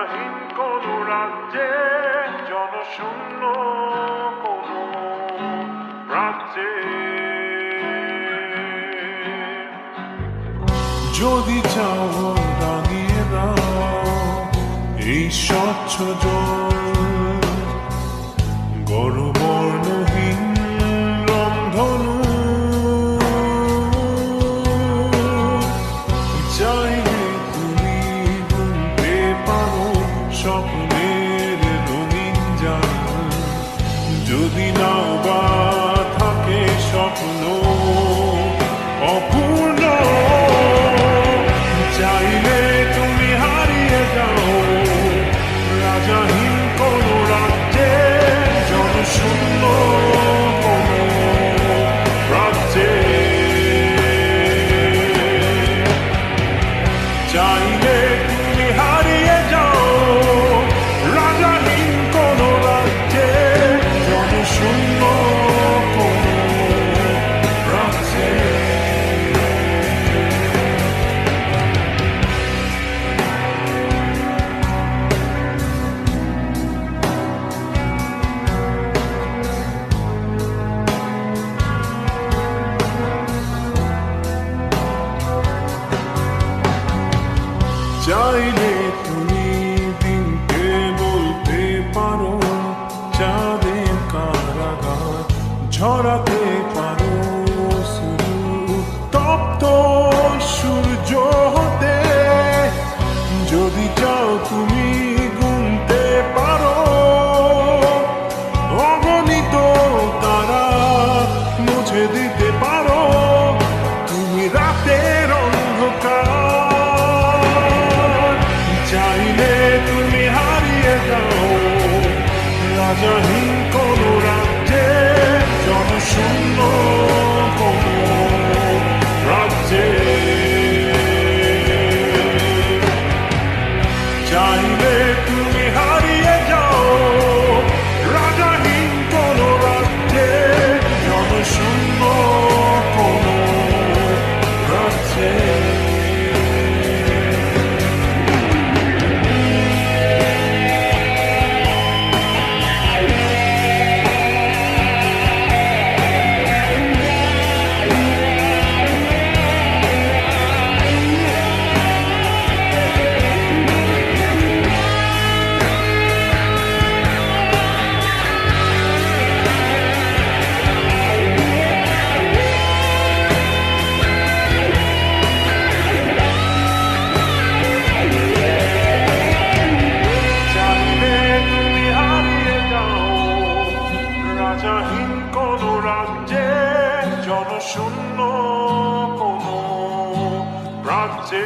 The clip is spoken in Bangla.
রাজাহীন কোন রাজ্যে, জনশূন্য কোন রাজ্যে। যদি চাও দাঁড়িয়ে দাও এই স্বচ্ছ জল, গৌরবর্ণহীন রংধনু। চাইলে তুমি গুনতে পারো স্বপ্নের রঙিন জাল, যদি নাও বা থাকে স্বপ্ন অপূর্ণ। চাইলে তুমি হারিয়ে যাও রাজাহীন কোন রাজ্যে, জনশূন্য কোন রাজ্যে। চাইলে তুমি হারিয়ে যাও রাজাহীন কোন রাজ্যে, জনশূন্য কোন রাজ্যে। চাইলে তুমি দিনকে বলতে পারো চাঁদের কারাগার, ঝরাতে পারো তপ্ত সূর্য হতে। যদি চাও তুমি গুনতে পারো অগণিত তারা, মুছে দিতে পারো তুমি রাতের অন্ধকার। চাইলে তুমি হারিয়ে যাও রাজাহীন কোন রাজ্যে, জনশূন্য কোন রাজ্যে। চাইলে তুমি হারিয়ে যাও রাজাহীন কোন রাজ্যে, জনশূন্য কোন রাজ্যে। রাজাহীন কোন রাজ্যে, জনশূন্য কোন রাজ্যে।